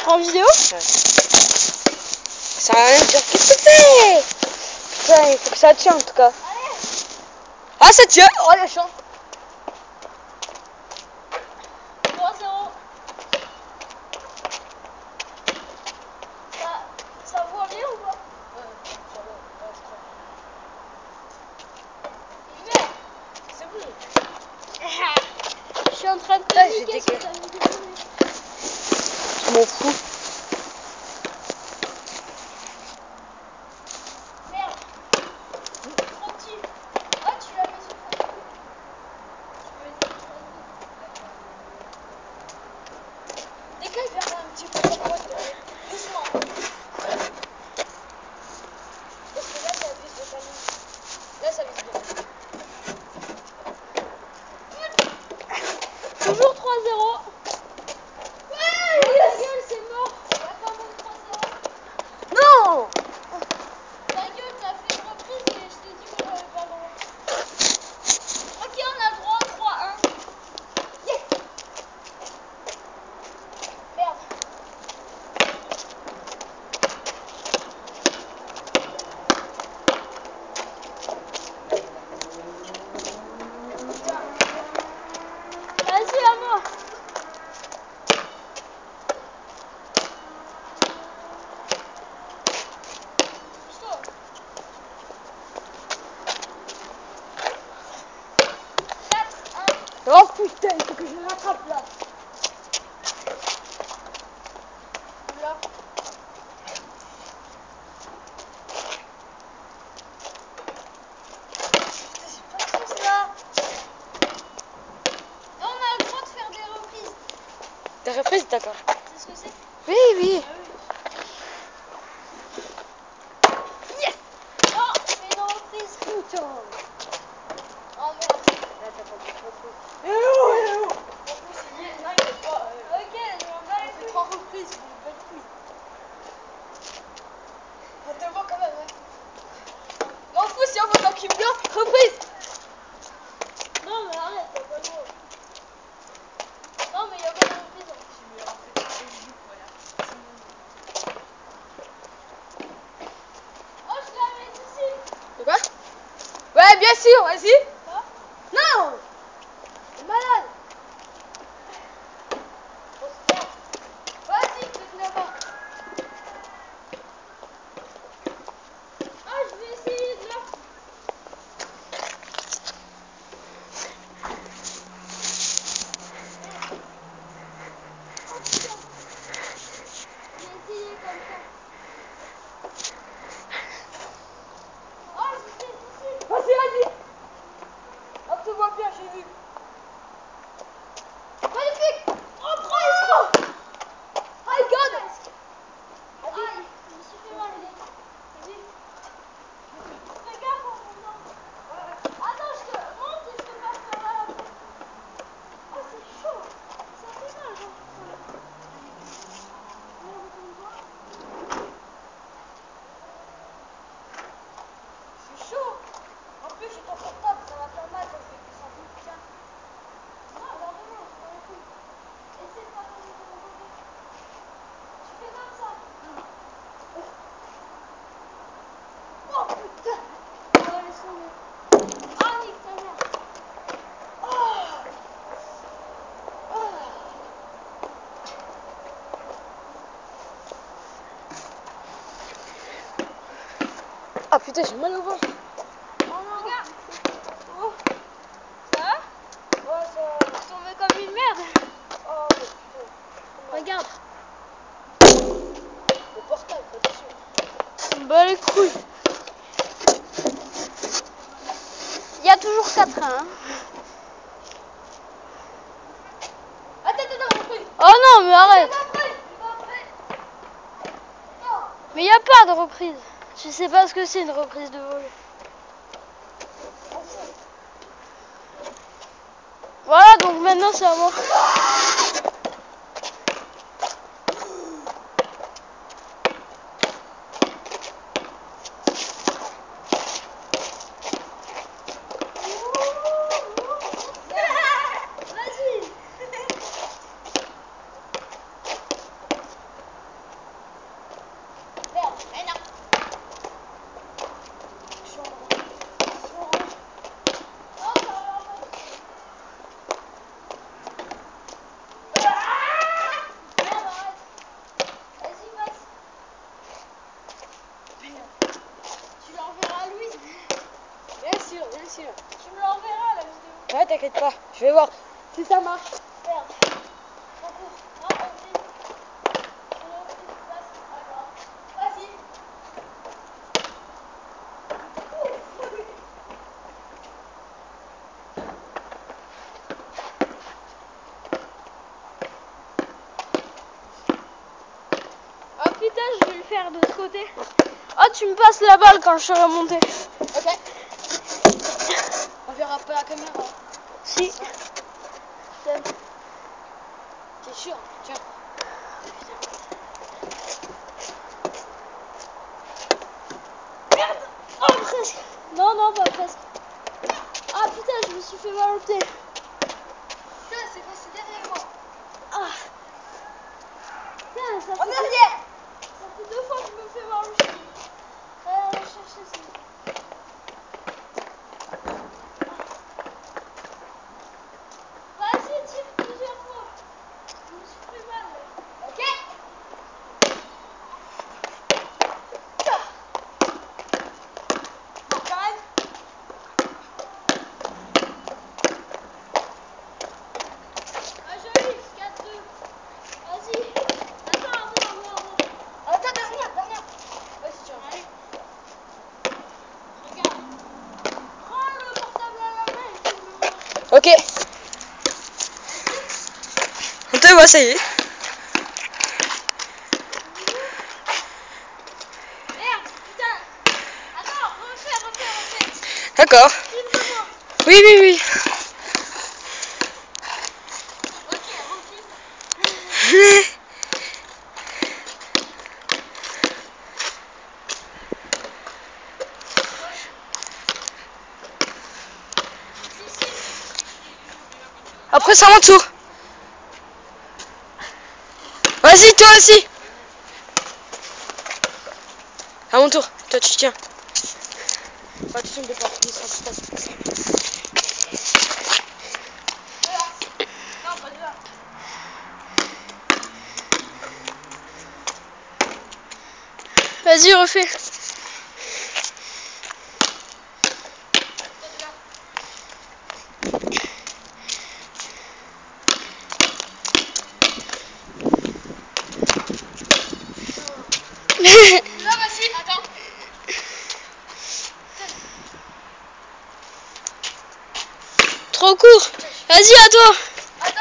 prends en vidéo? Ouais. Ça sert à rien de dire qu'est-ce que tu fais? Putain, il faut que ça tient en tout cas. Ah, ça tient! Oh, la chance! 3-0. Ça voit bien ou pas? Ouais, ça va. Ouais, c'est ça. Merde. C'est bon. Je suis en train de Ah, paniquer j'ai sur dégueu. ta vidéo. Je m'en fous. Merde. Trop petit. Ah, tu l'as mis sur Facebook. Tu peux mettre sur Facebook. Décale vers un petit peu sur droite. Doucement. Parce que là, ça vise le canon. Là, ça vise bien. Toujours 3-0. Ouais, ta gueule, c'est mort. Il y a quand même 3-0. Non! Ta gueule, t'as fait une reprise et je t'ai dit qu'on n'avait pas le droit. Ok, on a le droit, 3-1. Yeah. Merde. Vas-y, à moi. Pousse-toi. Oh putain, il faut que je me rattrape là. Là. C'est pas trop ça. On a le droit de faire des reprises. Des reprises, d'accord. C'est ce que c'est? Oui, oui. Ah oui. Yes. Oh, fais une reprise. Putain. Oh merde. Là, t'as pas beaucoup de reprises. En plus, il y est. Non, il est pas. Ok, je m'en bats les On fait couilles. 3 reprises, je m'en bats les couilles. On te voit quand même, hein. M'en fous si on voit dans qui me vient. Reprise. Non, mais arrête, t'as pas le droit. Non, mais il y a pas de reprise. Hein. Je vais rentrer dans le jus, voilà. Oh, je la mets ici. De quoi? Ouais, bien sûr, vas-y. Quoi? Non. T'es malade. Vas-y, fais là-bas. Ah, je vais essayer de là. Oh putain. Je vais essayer comme ça. Oh, je fais ici. Vas-y, vas-y. On te voit bien, j'ai vu. Magnifique. Oh, presque. My God. Presque. Aïe, je me suis fait mal. T'as vu? Fais gaffe en montant. Attends, je te monte et je te passe par là après. Oh, c'est chaud. Ça fait mal, genre. Allez, retourne-toi. C'est chaud. En plus, j'ai ton portable, ça va faire mal quand je vais descendre. Tiens. Non, gardez-moi, je m'en fous. Essaye de pas tomber de mon côté. Tu fais comme ça. Oh putain. Oh, laisse tomber. Ah, nique ta mère. Ah putain, j'ai mal au ventre. Oh non. Regarde. Oh. Ça va? Ouais, ça. Je suis tombée comme une merde. Oh putain. Regarde. Le portable, pas dessus. Bah les couilles. Il y a toujours 4-1. Hein. Attends, reprise. Oh non, mais arrête. Reprise. Mais il n'y a pas de reprise. Je sais pas ce que c'est une reprise de vol. Voilà, donc maintenant c'est à moi. t'inquiète pas, je vais voir si ça marche. Merde. On court. Ah, vas-y. Ah putain, je vais le faire de ce côté. Ah, tu me passes la balle quand je serai monté. Ok. On verra pas la caméra. Si. T'es sûr? Tiens. Merde. Oh, presque. Non, non, pas presque. Ah putain, je me suis fait mal au pied. Putain, c'est passé derrière moi. Ah. Putain, ça En fait arrière. Ça fait 2 fois que je me fais mal au pied. Chercher ça. Vas-y, tire plusieurs fois. Je me suis fait mal. Ok. Bon, quand même. Ah, joli, 4-2. Vas-y. Attends, moi. Attends, dernière. Vas-y, tiens. Allez. Regarde. Prends le portable à la main et filme-moi. Ok. On te voit, ça y est. Merde, putain. Attends, refais. D'accord. Filme-moi. Oui. Ok, refilme. Ici. Après, c'est à mon tour. Vas-y, toi aussi. À mon tour. Toi, tu tiens. Pas de son de pas appuyer sur le stop. Non, pas de là. Vas-y, refais. Pas de là. Là, vas-y, attends. Trop court. Vas-y, à toi. Attends.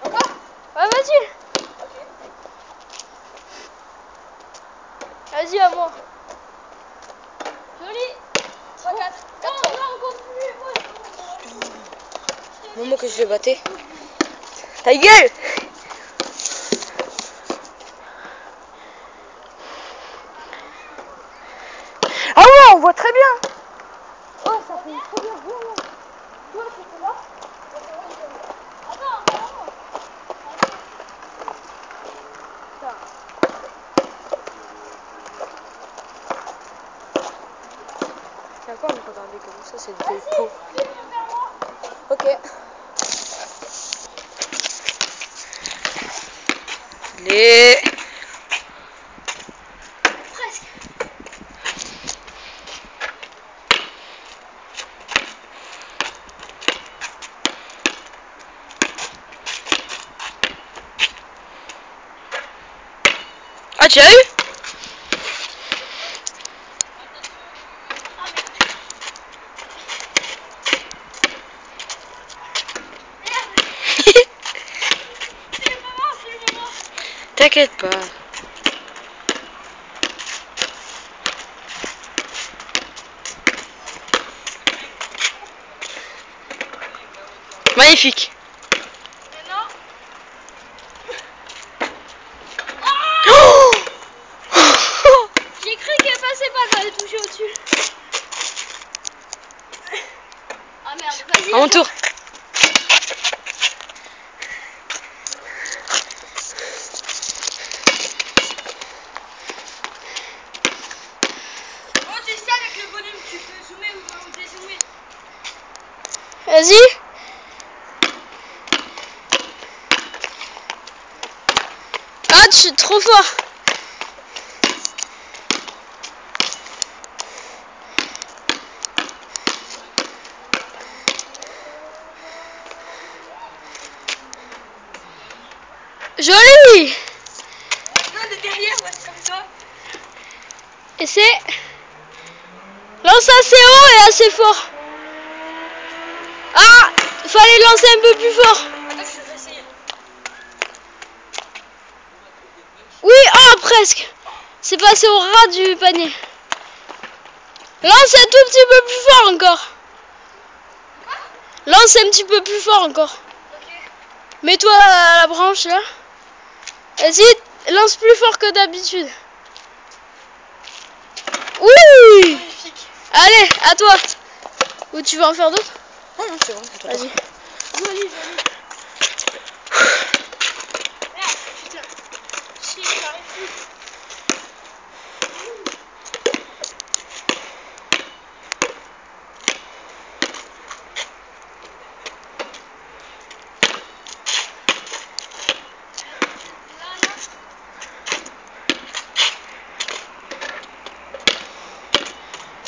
Encore? Ouais, vas-y. Ok. Vas-y, à moi. Joli. 3, 4, 4, 3. Non, continue. Moi, je peux. Moment que je le battais. Ta gueule! Ah ouais, on voit très bien. Oh, ça fait une première violon. Toi, c'était là? Ouais, c'est moi, je vois. Attends, attends. Putain. D'accord, on peut regarder comme ça, c'est Vas-y, des pots. filme vers moi. Ok. Les... Presque. Ah, tu as eu? T'inquiète pas. Magnifique. Maintenant. Oh J'ai cru qu'elle passait pas quand elle touchait au-dessus. Ah merde, vas-y. à mon tour. Oh, tu sais, avec le volume, tu peux zoomer ou dézoomer. Vas-y. Ah, tu es trop fort. Essaie. Lance assez haut et assez fort. Ah, fallait lancer un peu plus fort. Attends, je vais essayer. Oui, oh, presque. C'est passé au ras du panier. Lance un tout petit peu plus fort encore. Lance un petit peu plus fort encore. Ok. Mets-toi à la branche là. Vas-y, lance plus fort que d'habitude. Oui. Magnifique. Allez, à toi. Ou tu vas en faire d'autres? Non, non, c'est bon. Vas-y. Joli, joli. Merde, putain. Chier, j'arrive plus.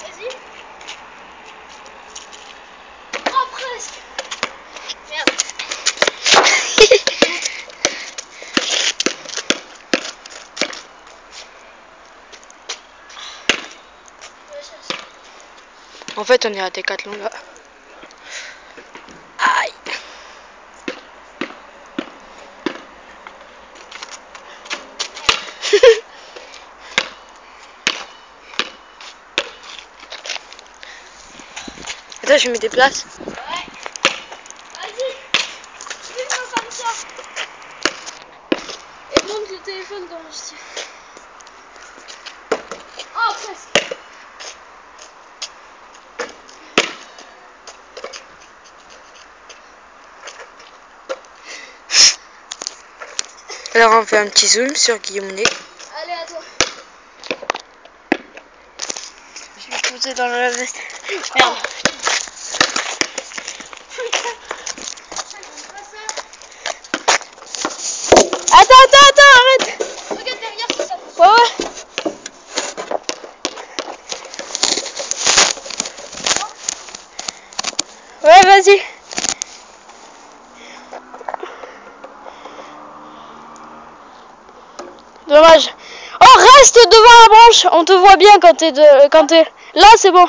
Vas-y. Oh, presque. Merde. En fait, on est à Décathlon là. Aïe. Attends, je me déplace. Ouais. Vas-y. Filme comme ça. Et monte le téléphone quand je tire. Oh, presque. Alors, on fait un petit zoom sur Guillaume Ney. Allez, à toi. Je vais poser dans la veste. Merde. Attends, arrête. Regarde derrière si ça pousse. Ouais. Ouais, vas-y. Dommage. Oh, reste devant la branche. On te voit bien quand t'es là, c'est bon.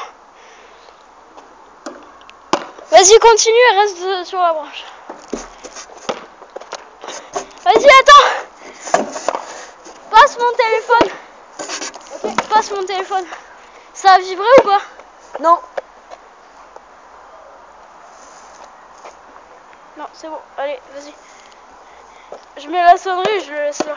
Vas-y, continue et reste sur la branche. Vas-y, attends. Passe mon téléphone. Ok, passe mon téléphone. Ça a vibré ou pas? Non. Non, c'est bon. Allez, vas-y. Je mets la sonnerie et je le laisse là.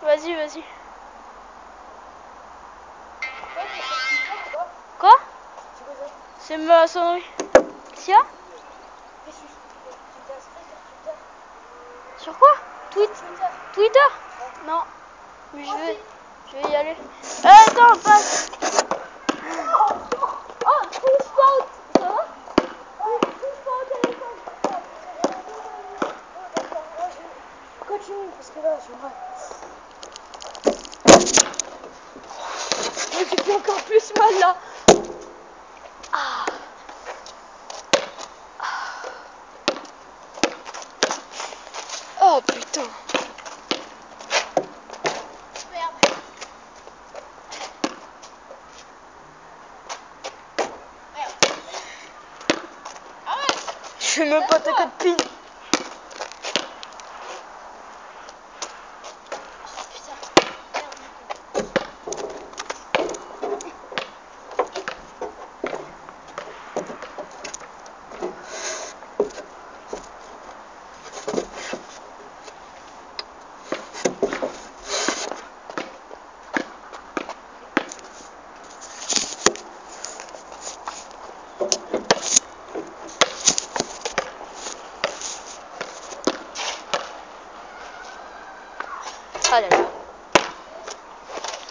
Vas-y, vas-y. Quoi? C'est ma sonnerie. Tia? Sur quoi? Twitter? Non. Mais je vais y aller. Attends, passe. Oh, touche pas. Ça va? Touche pas au téléphone. Continue, parce que là, j'ai mal. Mais j'ai fait encore plus mal là. Ah. Oh putain. Merde. Merde. Arrête. Je fais même pas ta queue de pile. Allez.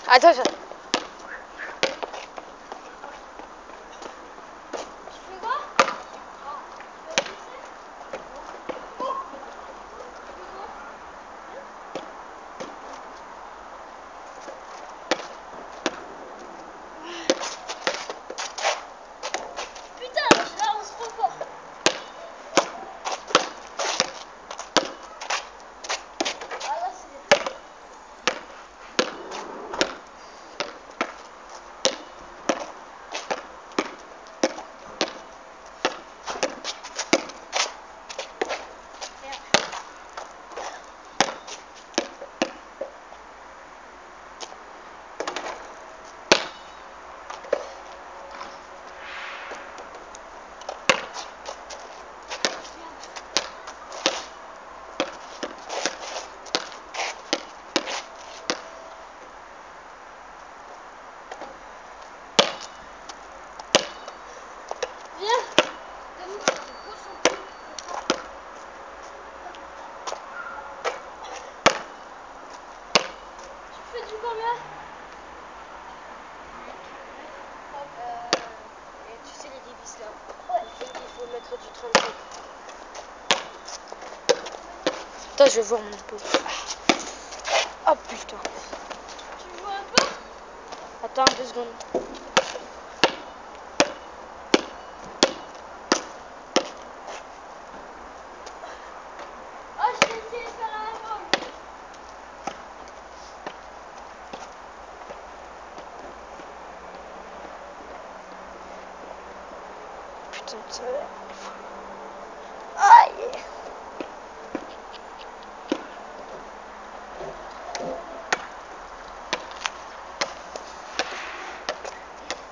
Attention. Tu fais quoi? Putain, je lance trop fort. Attends, je vais voir mon épaule. Oh putain. Tu joues un peu? Attends 2 secondes. Ah, je vais essayer de faire un épaule. Putain, ça va. Aïe.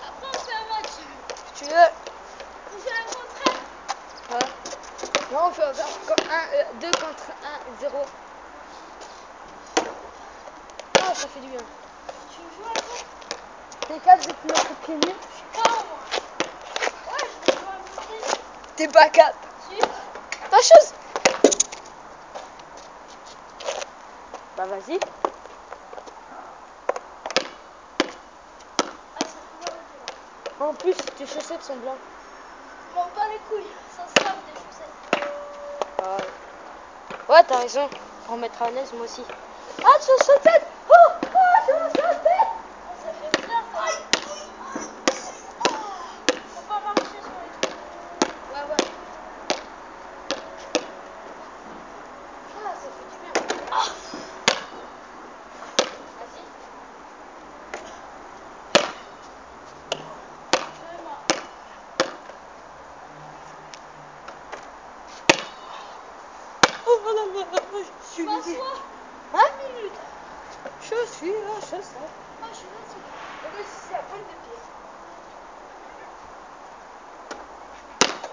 Après, on fait un match. Si tu veux. On fait un contre un. Ouais. Non, on fait 2 contre 1, 0. Ah, ça fait du bien. Tu joues un peu? Les 4 depuis notre pied nu. Je suis KO, moi. Ouais, je vais jouer un peu de tennis. T'es pas cap. Si. Ta chose. Bah vas-y. Ah, ça fait mal au pied. En plus, tes chaussettes sont blanches. Je m'en bats les couilles. Ça se lave des chaussettes. Ah ouais. Ouais, t'as raison. Pour mettre à l'aise, moi aussi. Ah, chaussettes. Oh, chaussettes. Ah, ça fait bizarre, ça. Faut pas marcher sur les trucs. Ouais, ouais. Ah, ça fait du bien. Ah. Vas-y. J'en ai marre. Oh là là, je suis M'assois. Hein? 10 minutes. Je suis à chaussettes. Ah, je suis fatiguée. Oh, mais c'est à poil de pied.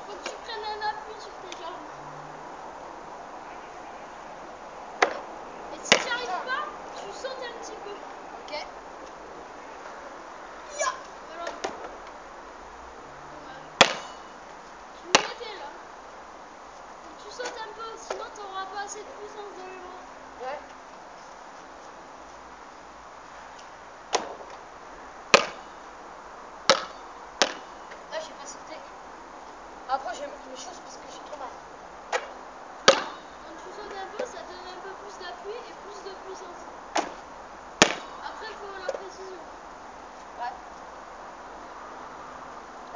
Faut que tu prennes un appui sur tes jambes. Et si tu n'y arrives pas, tu sautes un petit peu. Ok. Ya. Voilà. Ouais. Tu me mettais là. Faut que tu sautes un peu, sinon tu n'auras pas assez de puissance dans les bras. Ouais. Là, j'ai pas sauté. Après, je vais mettre mes choses parce que j'ai trop mal. Tu vois, quand tu sautes un peu, ça te donne un peu plus d'appui et plus de puissance. Après, il faut la précision. Ouais.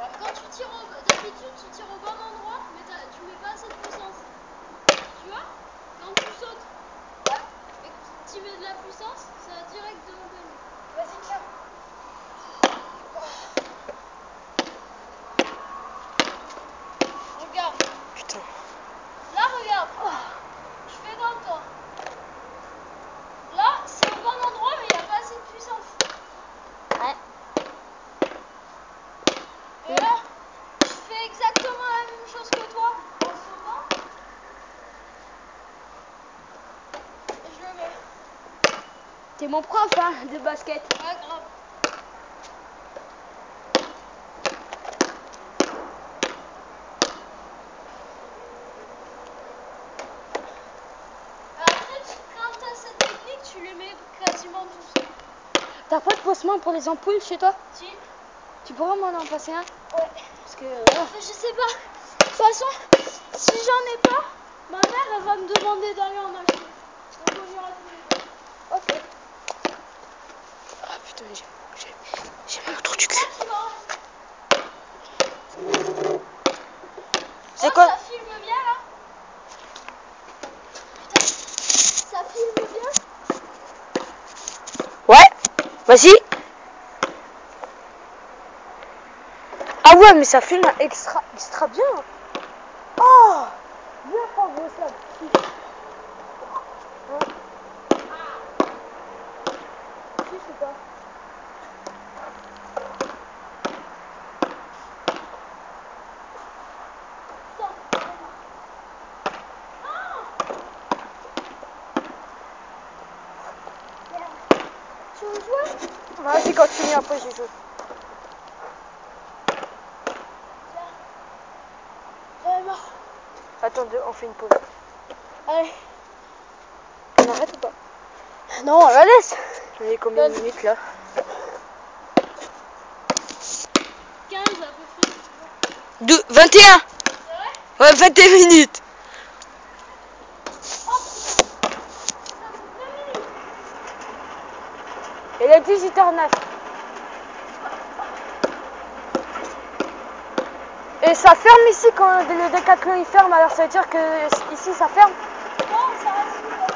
Et quand tu tires d'habitude, tu tires au bon endroit, mais tu mets pas assez de puissance. Tu vois, quand tu sautes et que tu mets de la puissance, ça va direct dans le panier. Vas-y, tiens. Regarde. Putain. Là, regarde. Je fais comme toi. Là, c'est au bon endroit, mais il n'y a pas assez de puissance. Ouais. Et là, je fais exactement la même chose que toi en sautant. Et je le mets. T'es mon prof, hein, de basket. Ouais, grave. Après, quand tu as cette technique, tu les mets quasiment tous. T'as pas de pansement pour les ampoules chez toi? Si. Tu pourras m'en passer un? Ouais. Parce que... Enfin, je sais pas. De toute façon, si j'en ai pas, ma mère, elle va me demander d'aller en acheter. Donc on ira tous les deux. Ok. Ah putain, j'ai mal au trou du Je cul. crois qu'il va en rester. C'est Oh, quoi? ça filme bien là. Putain, ça filme bien. Ouais. Vas-y. Ah ouais, mais ça filme extra bien. Oh, bien fort, gros ça. Je sais pas. Tu veux jouer? Vas-y, continue, après j'ai joué. Tiens. J'en ai marre. Attends, on fait une pause. Allez. On arrête ou pas? Non, on la laisse. Il y a combien de minutes là? 15 à peu près. 21. C'est vrai? Ouais, 21 minutes. Oh putain. est 18h09. Et ça ferme ici quand le Décathlon il ferme, alors ça veut dire que ici ça ferme. Non, ça reste ouvert.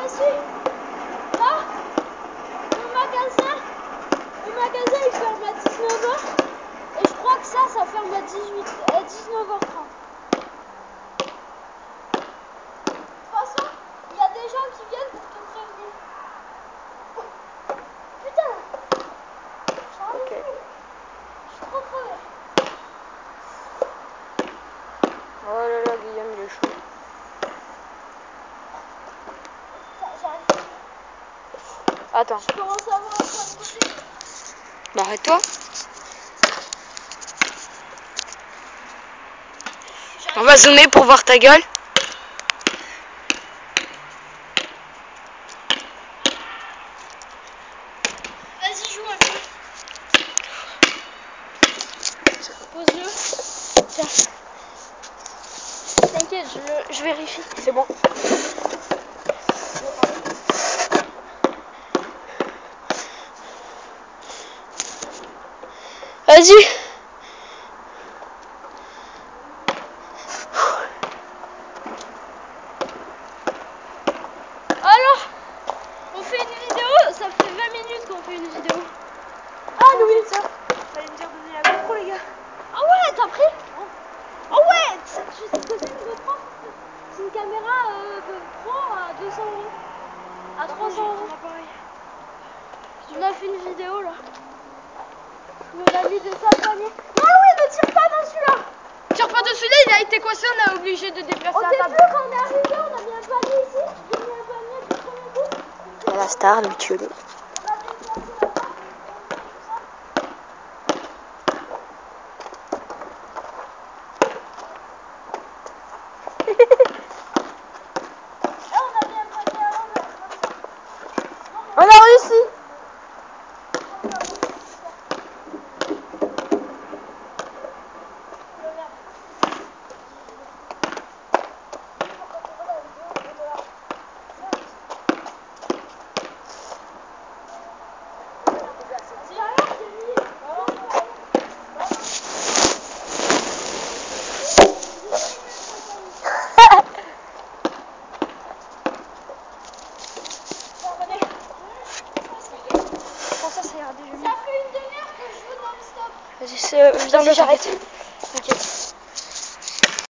Facile. Là, le magasin il ferme à 19h. Et je crois que ça ferme à 19h30. De toute façon, il y a des gens qui viennent pour te prévenir. Putain, j'arrive Ok. plus. Je suis trop crevé. Oh là là, Guillaume, il est chaud. Putain, j'arrive plus. Attends. Je commence à avoir un point de côté. Bah arrête-toi. On va zoomer pour voir ta gueule. Vas-y, joue un peu. Pose-le. Tiens. T'inquiète, je vérifie. C'est bon. Vas-y. Alors, on fait une vidéo, ça fait 20 minutes qu'on fait une vidéo. Ah oui, ça. Fallait me dire de donner la GoPro, les gars. Ah ouais, t'as pris? Ah ouais, tu sais ce que c'est une GoPro? C'est une caméra pro à 200 €. À 300 €. On a fait une vidéo là. On a mis des sacs paniers. Non, oui, ne tire pas dans celui-là. Tire pas de celui-là, il a été coincé, on est obligé de déplacer Au la début, table. quand on est arrivé, on a mis un panier ici. J'ai mis un panier du premier coup. Et la star, le tueur. On a déplacé la table, on fait tout ça. Là, on a mis un panier à l'envers, comme ça. Non, mais On a réussi. on a réussi, super. Merde. Vas-y, alors, j'ai mis. Pour ça, ça ira déjà mieux. Ça fait une demi-heure que je joue non-stop. Vas-y, viens, Vas-y, j'arrête.